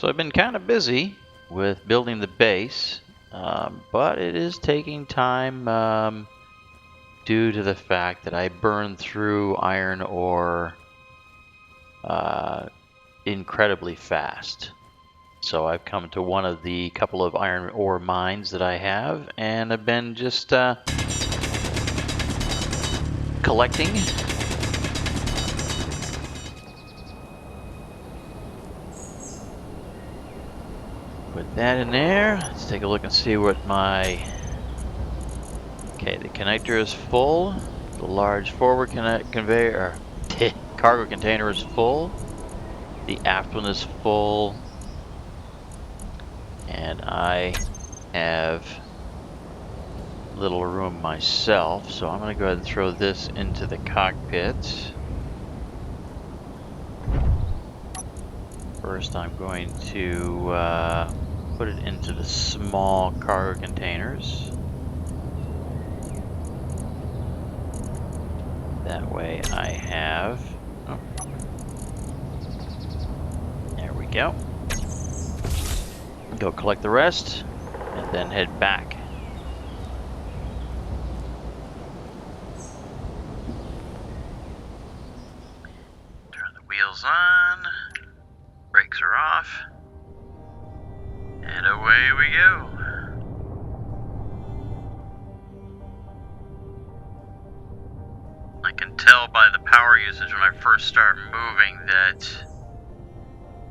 So I've been kind of busy with building the base, but it is taking time due to the fact that I burned through iron ore incredibly fast. So I've come to one of the couple of iron ore mines that I have, and I've been just collecting. Put that in there. Let's take a look and see what my... Okay, the connector is full. The large forward conveyor, or cargo container is full. The aft one is full. And I have little room myself, so I'm going to go ahead and throw this into the cockpit. First, I'm going to put it into the small cargo containers. That way I have... Oh. There we go. Go collect the rest, and then head back. Turn the wheels on, brakes are off, and away we go. I can tell by the power usage when I first start moving that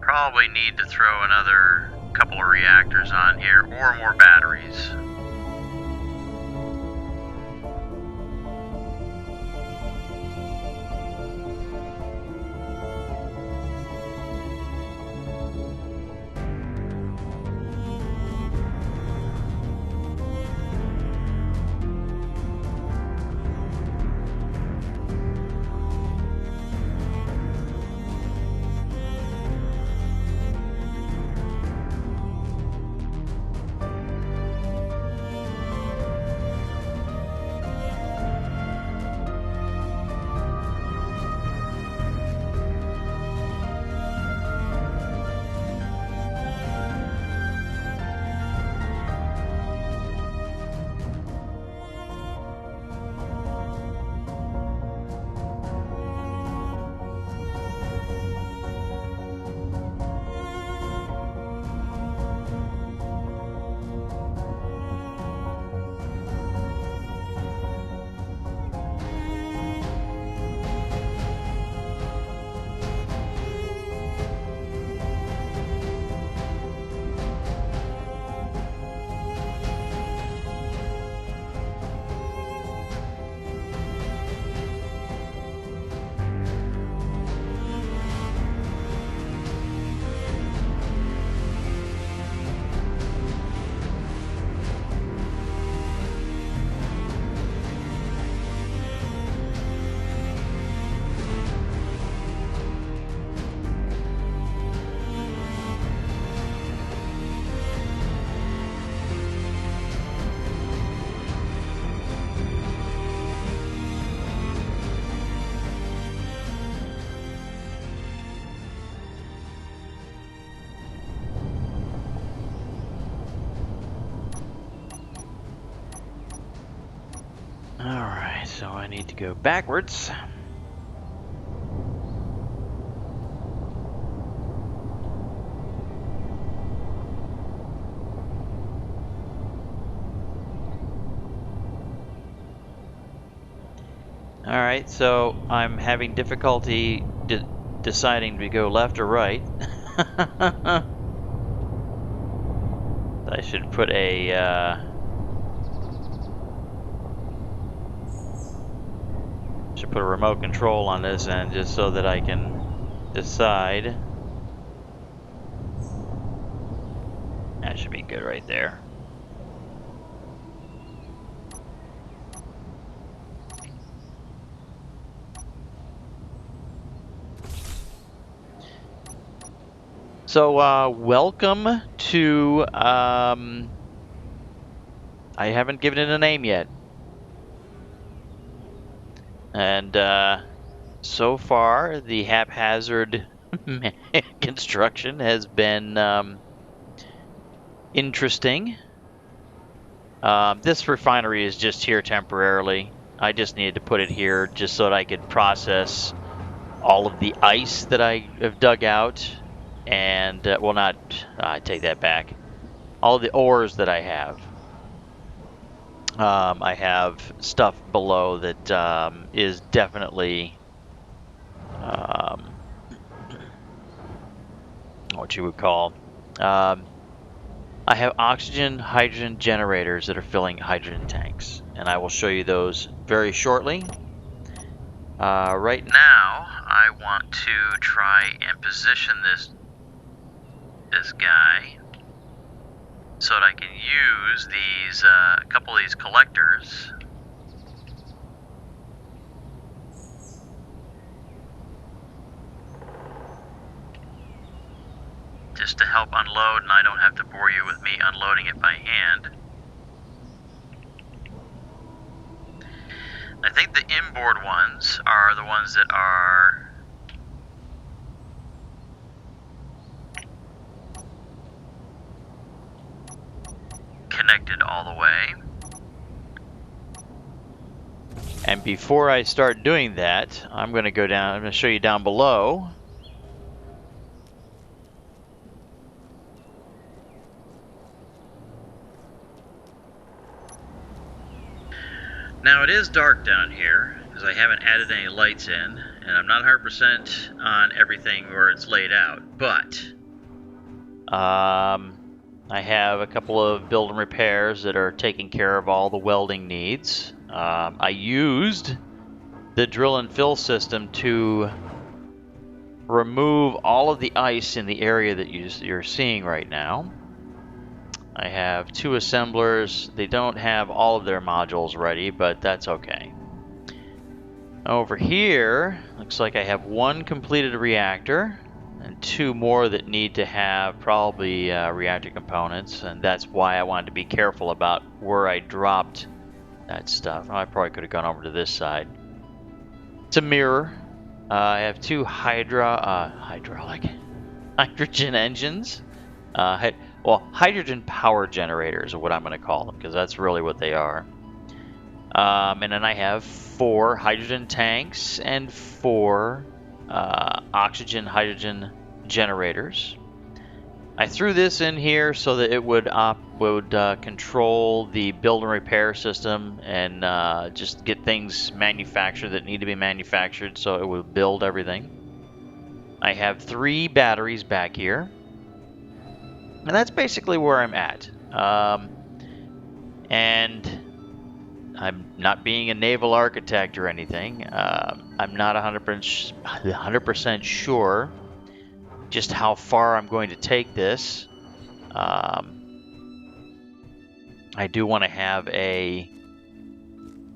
probably need to throw another couple of reactors on here or more batteries. Alright, so I need to go backwards. Alright, so I'm having difficulty deciding to go left or right. I should put a put a remote control on this end just so that I can decide. That should be good right there. So welcome to I haven't given it a name yet. And so far, the haphazard construction has been interesting. This refinery is just here temporarily. I just needed to put it here just so that I could process all of the ice that I have dug out, and well, not. I take that back. All of the ores that I have. I have stuff below that is definitely what you would call. I have oxygen, hydrogen generators that are filling hydrogen tanks, and I will show you those very shortly. Right now, I want to try and position this guy so that I can use these a couple of these collectors just to help unload, and I don't have to bore you with me unloading it by hand. I think the inboard ones are the ones that are connected all the way. And before I start doing that, I'm going to go down, I'm going to show you down below. Now it is dark down here because I haven't added any lights in, and I'm not 100% on everything where it's laid out, but I have a couple of build and repairs that are taking care of all the welding needs. I used the drill and fill system to remove all of the ice in the area that you're seeing right now. I have two assemblers. They don't have all of their modules ready, but that's okay. Over here, looks like I have one completed reactor and two more that need to have probably reactor components, and that's why I wanted to be careful about where I dropped that stuff. Oh, I probably could have gone over to this side. It's a mirror. I have two hydrogen engines. Well, hydrogen power generators are what I'm going to call them, because that's really what they are. And then I have 4 hydrogen tanks and 4 oxygen hydrogen generators. I threw this in here so that it would control the build and repair system and just get things manufactured that need to be manufactured, so it would build everything. I have 3 batteries back here. And that's basically where I'm at. And I'm not being a naval architect or anything. I'm not 100% sure just how far I'm going to take this. I do want to have a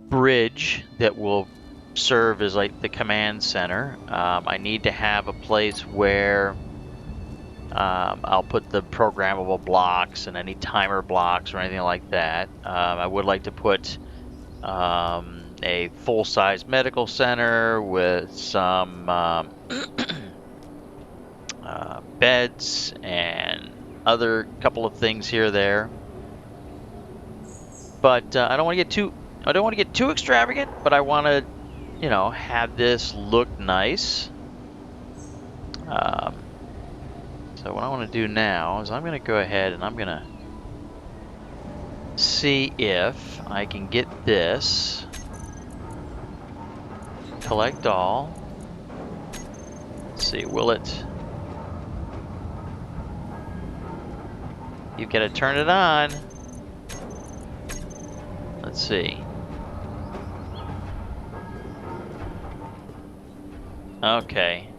bridge that will serve as like the command center. I need to have a place where I'll put the programmable blocks and any timer blocks or anything like that. I would like to put a full-size medical center with some beds and other couple of things here or there. But I don't want to get too extravagant, but I want to, you know, have this look nice. So what I want to do now is I'm going to go ahead and I'm going to see if I can get this. Collect all. Let's see, will it? You've got to turn it on. Let's see. Okay.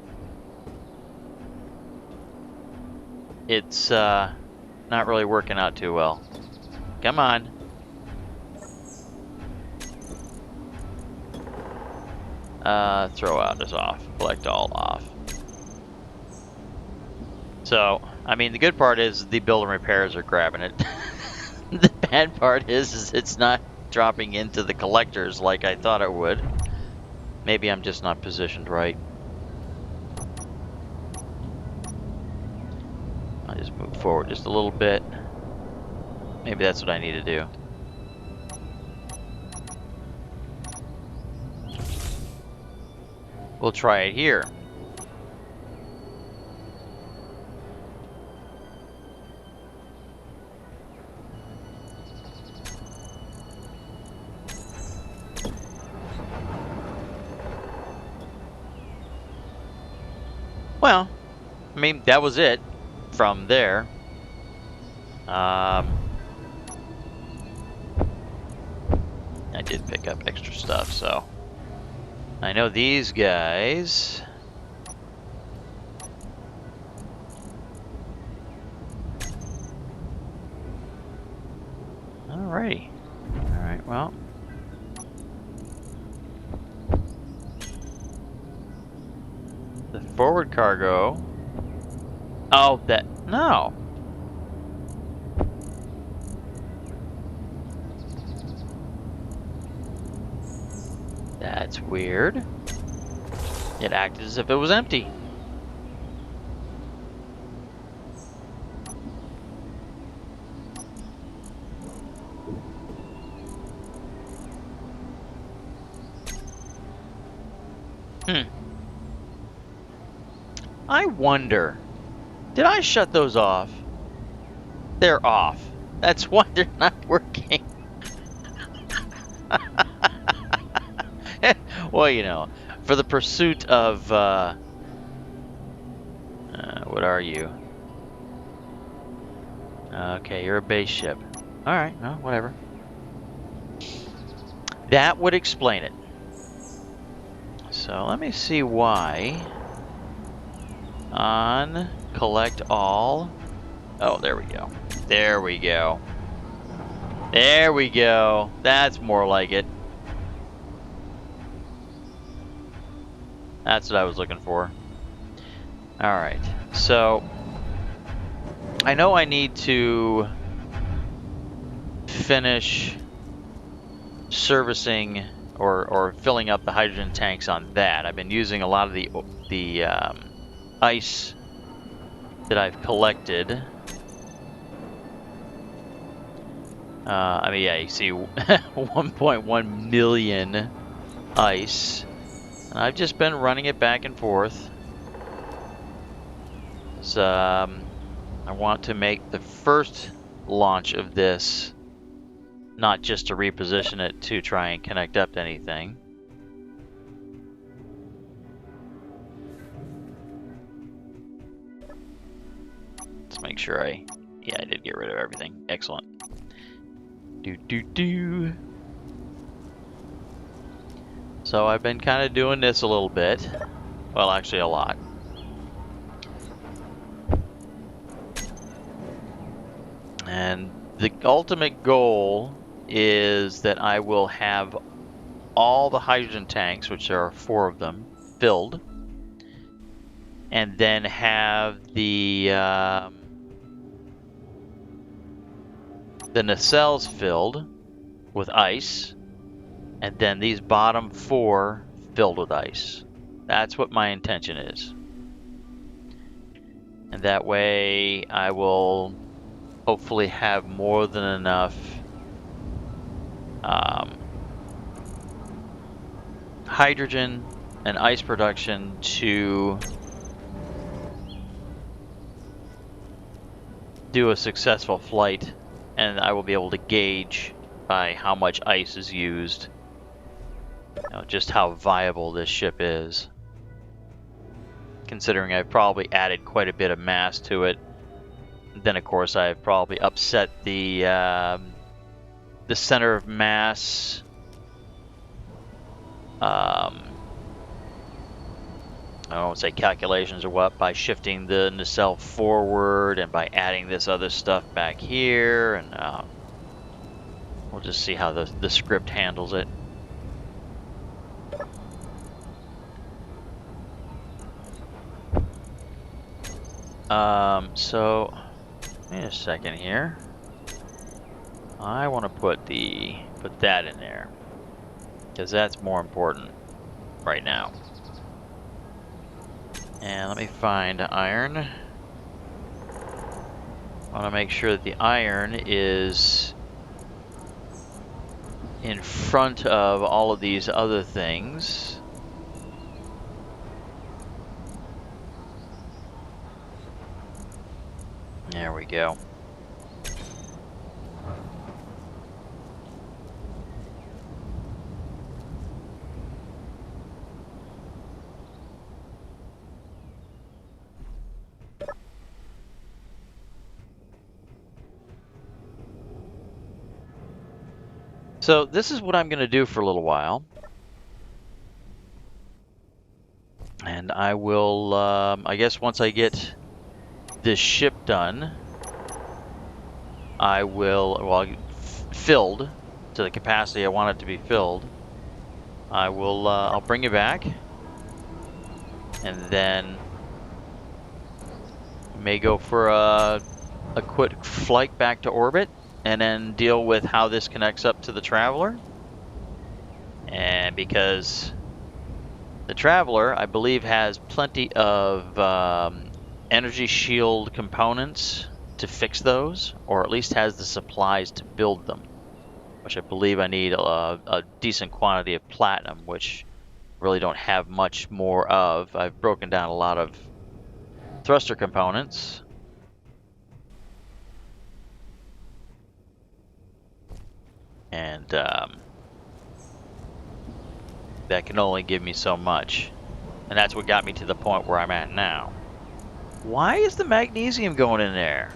It's not really working out too well. Come on. Throw out is off. Collect all off. So, I mean, the good part is the build and repairs are grabbing it. The bad part is it's not dropping into the collectors like I thought it would. Maybe I'm just not positioned right. just move forward just a little bit. Maybe that's what I need to do. We'll try it here. Well, I mean, that was it from there. I did pick up extra stuff, so I know these guys. Alrighty. Alright, well. The forward cargo. Oh, no. That's weird. It acted as if it was empty. I wonder, did I shut those off? They're off. That's why they're not working. Well, you know, for the pursuit of, what are you? Okay, you're a base ship. Alright, well, whatever. That would explain it. So let me see why. On collect all. Oh, there we go. There we go. There we go. That's more like it. That's what I was looking for. Alright, so I know I need to finish servicing or filling up the hydrogen tanks on that. I've been using a lot of the ice that I've collected. I mean, yeah, you see 1.1 million ice. And I've just been running it back and forth. So, I want to make the first launch of this not just to reposition it to try and connect up to anything. Let's make sure I did get rid of everything. Excellent. So I've been kind of doing this a little bit. Well, actually a lot. And the ultimate goal is that I will have all the hydrogen tanks, which there are 4 of them, filled. And then have the nacelles filled with ice. And then these bottom 4 filled with ice. That's what my intention is. And that way I will hopefully have more than enough hydrogen and ice production to do a successful flight, and I will be able to gauge by how much ice is used, you know, just how viable this ship is. Considering I've probably added quite a bit of mass to it. Then of course I've probably upset the center of mass. I won't say calculations or what, by shifting the nacelle forward and by adding this other stuff back here, and we'll just see how the script handles it. So wait a second here. I want to put that in there because that's more important right now. And let me find iron. I want to make sure that the iron is in front of all of these other things. There we go. So this is what I'm going to do for a little while. And I will, I guess once I get this ship done, I will, well, filled to the capacity I want it to be filled, I will, I'll bring you back. And then may go for a quick flight back to orbit, and then deal with how this connects up to the Traveler. And because the Traveler, I believe, has plenty of energy shield components to fix those, or at least has the supplies to build them, which I believe I need a decent quantity of platinum, which I really don't have much more of. I've broken down a lot of thruster components. And that can only give me so much. And that's what got me to the point where I'm at now. Why is the magnesium going in there?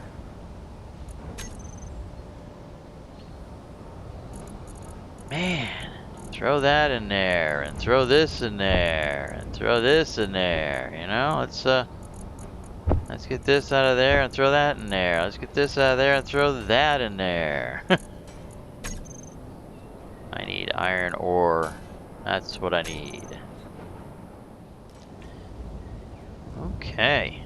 Man, throw that in there, and throw this in there, and throw this in there, you know? Let's get this out of there and throw that in there. Let's get this out of there and throw that in there. I need iron ore. That's what I need. Okay.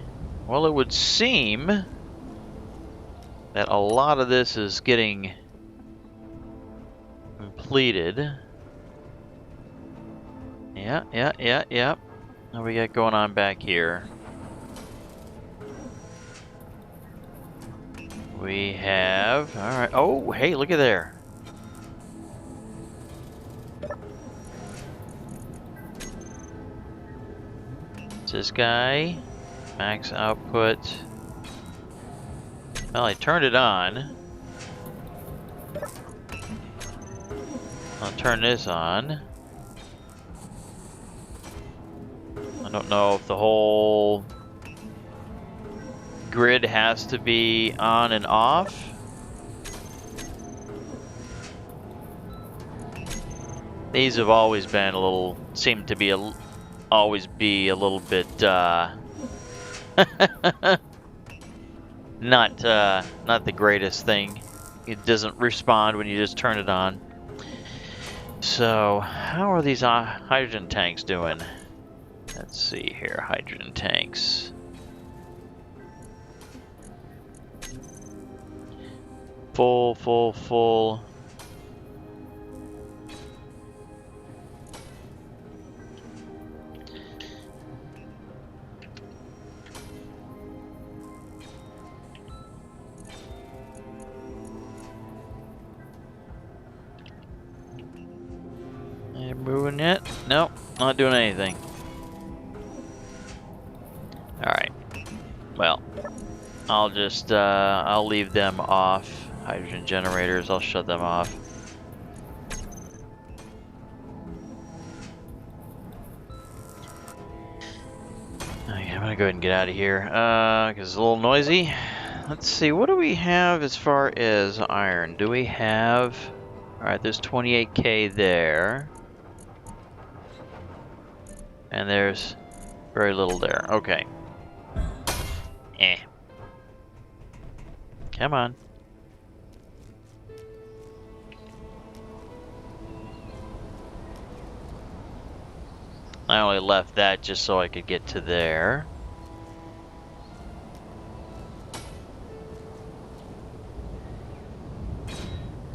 Well, it would seem that a lot of this is getting completed. Yeah. What do we got going on back here? We have, all right. Oh, hey, look at there. It's this guy. Max output. Well, I turned it on. I'll turn this on. I don't know if the whole grid has to be on and off. These have always been a little, seem to be always be a little bit not the greatest thing. It doesn't respond when you just turn it on. So how are these hydrogen tanks doing? Let's see here, hydrogen tanks. Full. Moving it? Nope, not doing anything. Alright. Well, I'll just, I'll leave them off. Hydrogen generators, I'll shut them off. Okay, I'm gonna go ahead and get out of here, because it's a little noisy. Let's see, what do we have as far as iron? Do we have... Alright, there's 28K there. And there's very little there. Okay. Come on. I only left that just so I could get to there.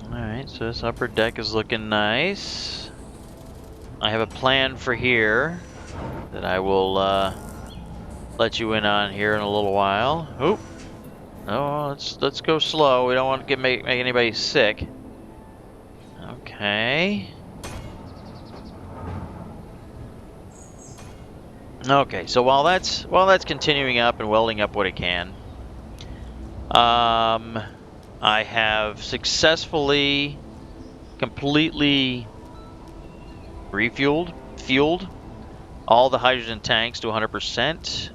Alright, so this upper deck is looking nice. I have a plan for here that I will let you in on here in a little while. Oop. Oh, let's go slow. We don't want to make anybody sick. Okay. Okay, so while that's continuing up and welding up what it can, I have successfully completely fueled all the hydrogen tanks to 100%.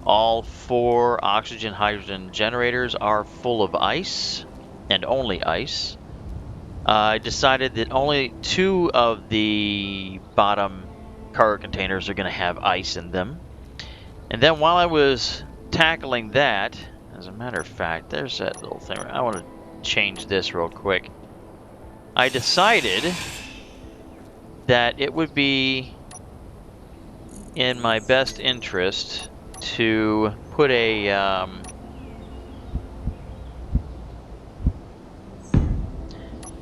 All 4 oxygen hydrogen generators are full of ice, and only ice. I decided that only 2 of the bottom cargo containers are going to have ice in them. And then while I was tackling that, as a matter of fact, there's that little thing. I want to change this real quick. I decided that it would be in my best interest to put a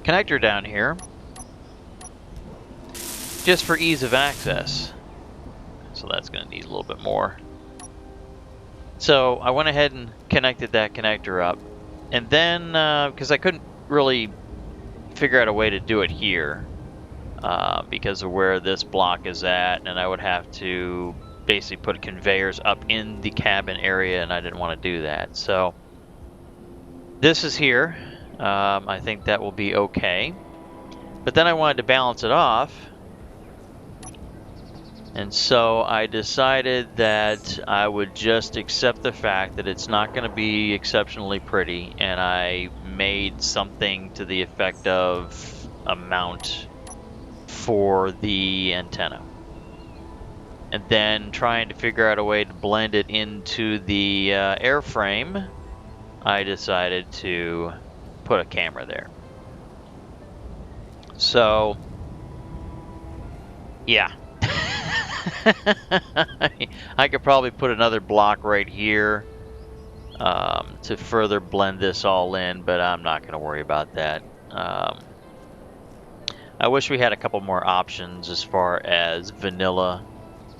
connector down here just for ease of access. So that's going to need a little bit more. So I went ahead and connected that connector up, and then because I couldn't really figure out a way to do it here because of where this block is at, and I would have to basically put conveyors up in the cabin area, and I didn't want to do that. So this is here. I think that will be okay. But then I wanted to balance it off, and so I decided that I would just accept the fact that it's not going to be exceptionally pretty, and I made something to the effect of a mount for the antenna. And then trying to figure out a way to blend it into the airframe, I decided to put a camera there. So, yeah. I could probably put another block right here to further blend this all in, but I'm not going to worry about that. I wish we had a couple more options as far as vanilla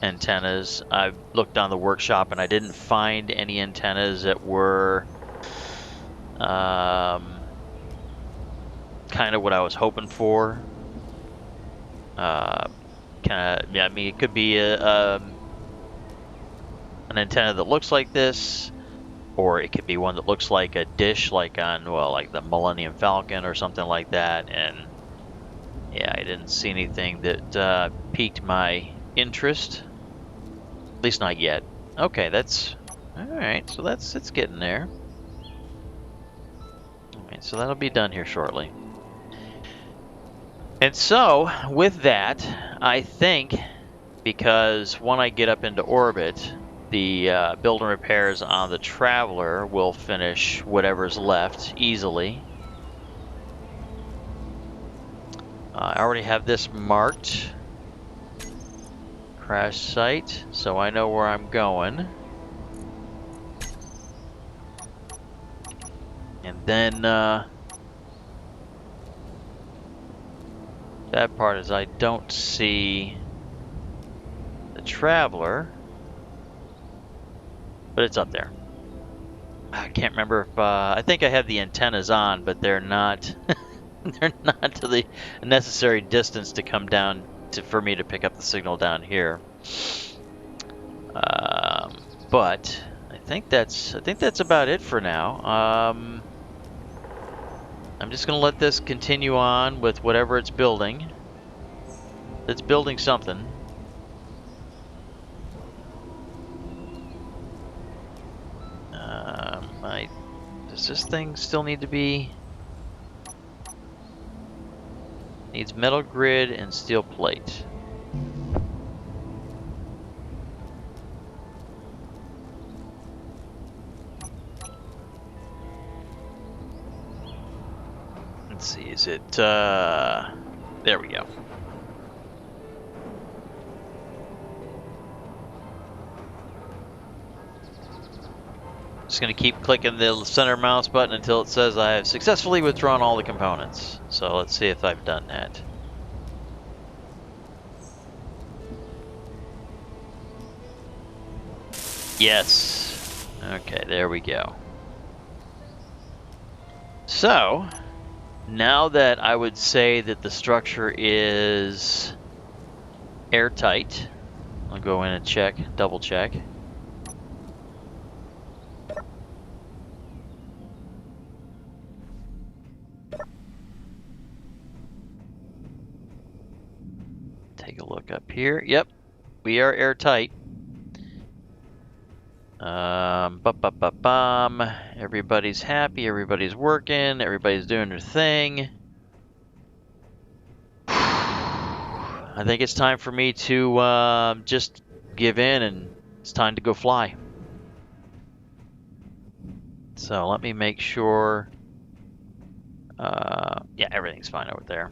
antennas. I looked on the workshop and I didn't find any antennas that were kind of what I was hoping for. Yeah, I mean, it could be an antenna that looks like this, or it could be one that looks like a dish, like on, well, like the Millennium Falcon or something like that. And yeah, I didn't see anything that piqued my interest, at least not yet. Okay, that's all right. So it's getting there. All right, so that'll be done here shortly. And so with that, I think, because when I get up into orbit, the build and repairs on the Traveler will finish whatever's left easily. I already have this marked, crash site, so I know where I'm going. And then that part is I don't see the Traveler, but it's up there. I can't remember if I think I have the antennas on, but they're not they're not to the necessary distance to come down for me to pick up the signal down here. But I think that's about it for now. I'm just gonna let this continue on with whatever it's building. It's building something. Does this thing still need to be? Needs metal grid and steel plate. Let's see, is it, there we go. Just gonna keep clicking the center mouse button until it says I have successfully withdrawn all the components. So let's see if I've done that. Yes. Okay, there we go. So, now that I would say that the structure is airtight, I'll go in and check, double check. Take a look up here. Yep, we are airtight. Everybody's happy, everybody's working, everybody's doing their thing. I think it's time for me to just give in, and it's time to go fly. So let me make sure. Yeah, everything's fine over there.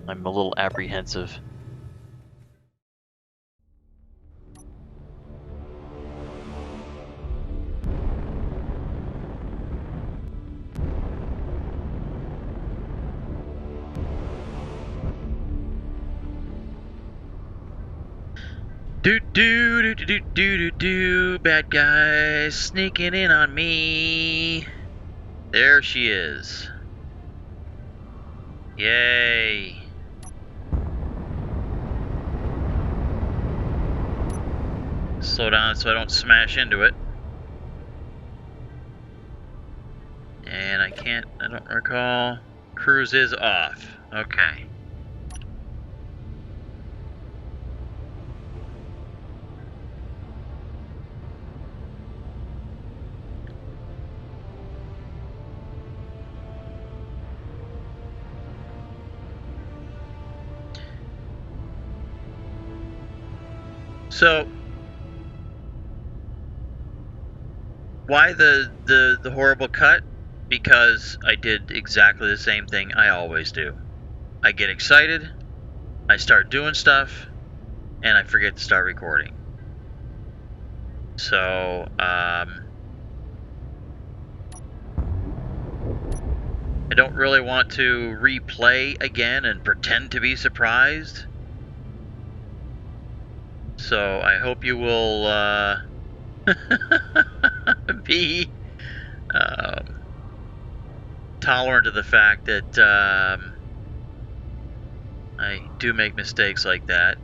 I'm a little apprehensive. Do, bad guys sneaking in on me. There she is. Yay. Slow down so I don't smash into it. And I don't recall. Cruise is off. Okay. So, why the horrible cut? Because I did exactly the same thing I always do. I get excited, I start doing stuff, and I forget to start recording. So, I don't really want to replay again and pretend to be surprised. So I hope you will be tolerant of the fact that I do make mistakes like that.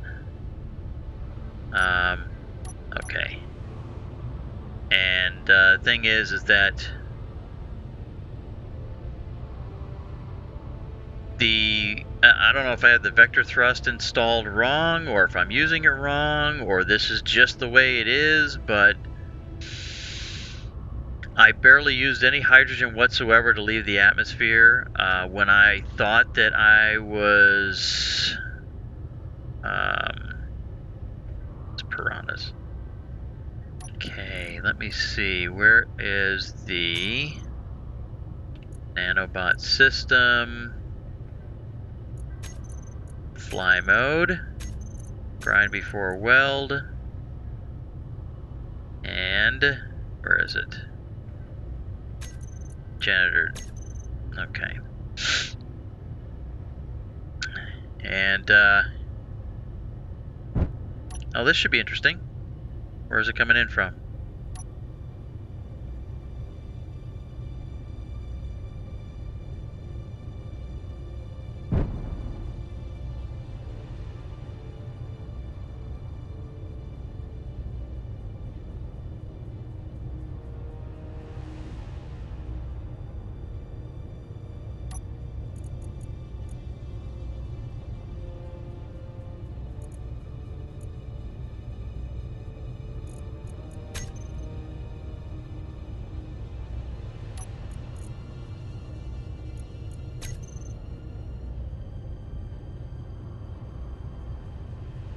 Okay. And the thing is that I don't know if I have the vector thrust installed wrong, or if I'm using it wrong, or this is just the way it is, but I barely used any hydrogen whatsoever to leave the atmosphere when I thought that I was it's piranhas. Okay, let me see. Where is the nanobot system? Fly mode. Grind before weld. And where is it? Janitor. Okay. And oh, this should be interesting. Where is it coming in from?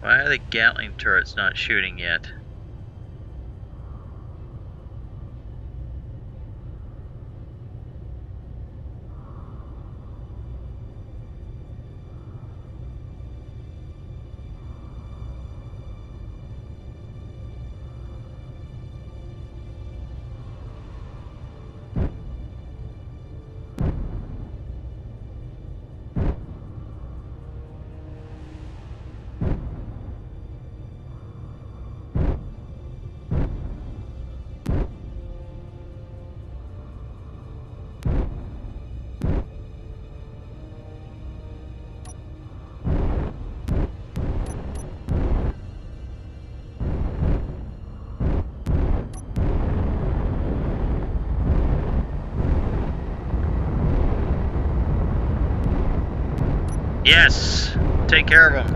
Why are the Gatling turrets not shooting yet? Yes! Take care of them.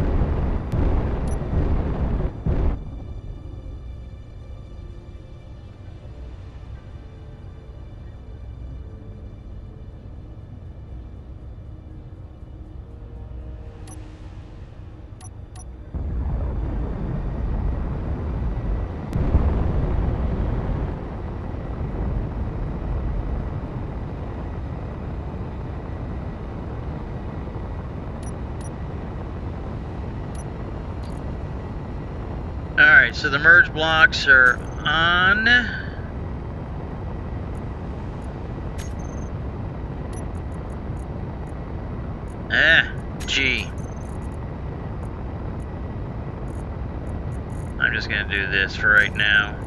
Alright, so the merge blocks are on. Gee. I'm just gonna do this for right now.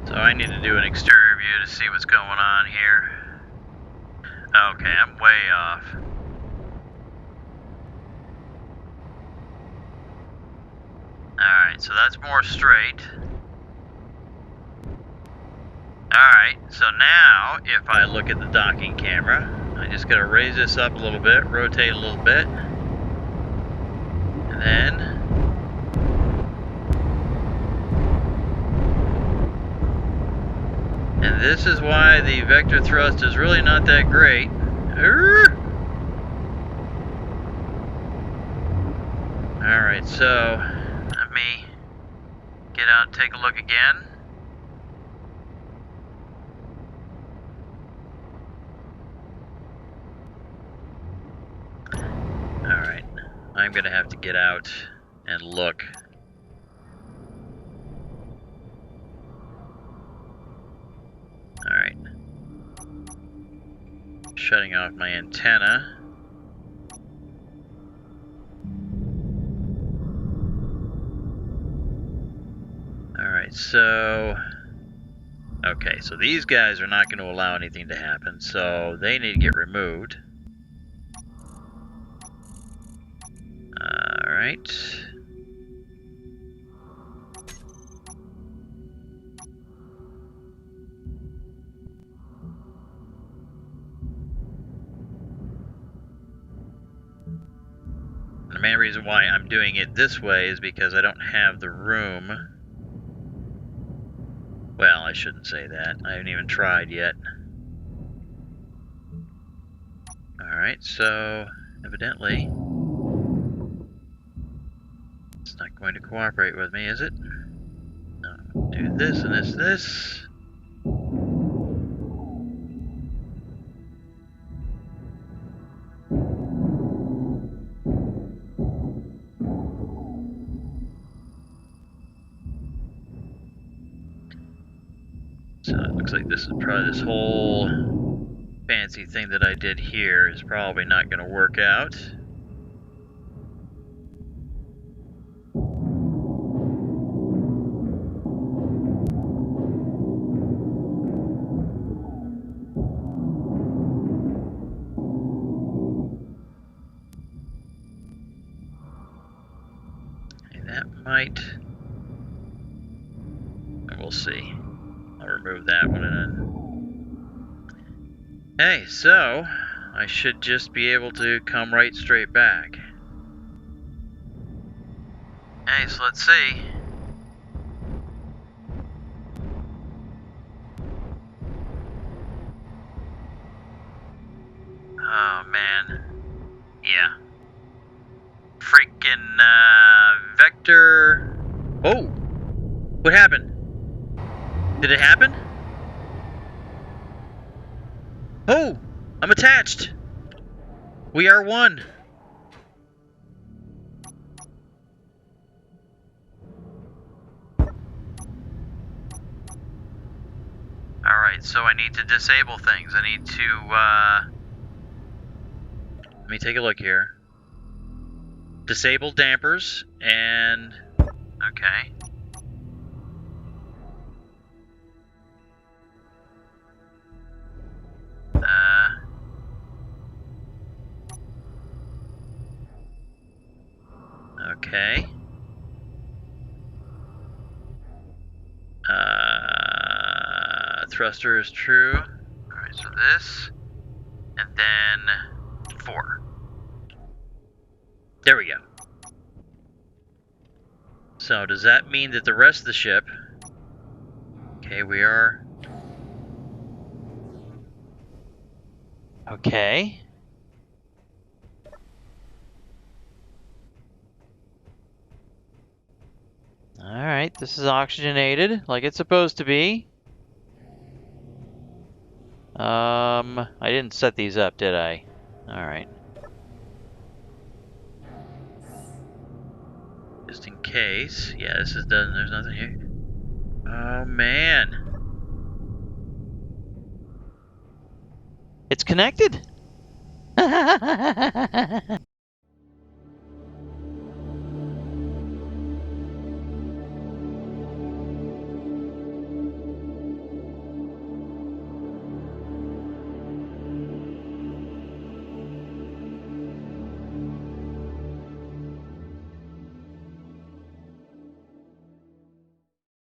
So I need to do an exterior view to see what's going on here. Okay, I'm way off. Alright, so that's more straight. Alright, so now if I look at the docking camera, I just gotta raise this up a little bit, rotate a little bit, and then and this is why the vector thrust is really not that great. Alright, so let me get out and take a look again. Alright, I'm gonna have to get out and look. Alright. Shutting off my antenna. Alright, so... Okay, so these guys are not going to allow anything to happen, so they need to get removed. Alright. The main reason why I'm doing it this way is because I don't have the room. Well, I shouldn't say that. I haven't even tried yet. Alright, so evidently it's not going to cooperate with me, is it? No. Do this and this, this. So it looks like this is probably this whole fancy thing that I did here is probably not going to work out. And that might... We'll see. I'll remove that one and then... Hey, so I should just be able to come right straight back. Hey, so let's see. Oh man. Yeah. Freaking vector. Oh! What happened? Did it happen? Oh! I'm attached! We are one! Alright, so I need to disable things. I need to, let me take a look here. Disable dampers, and... Okay. Okay. Thruster is true. Alright, so this, and then 4. There we go. So does that mean that the rest of the ship... Okay, we are... Okay. Alright, this is oxygenated, like it's supposed to be. I didn't set these up, did I? Alright. Just in case. Yeah, this is done. There's nothing here. Oh, man. It's connected!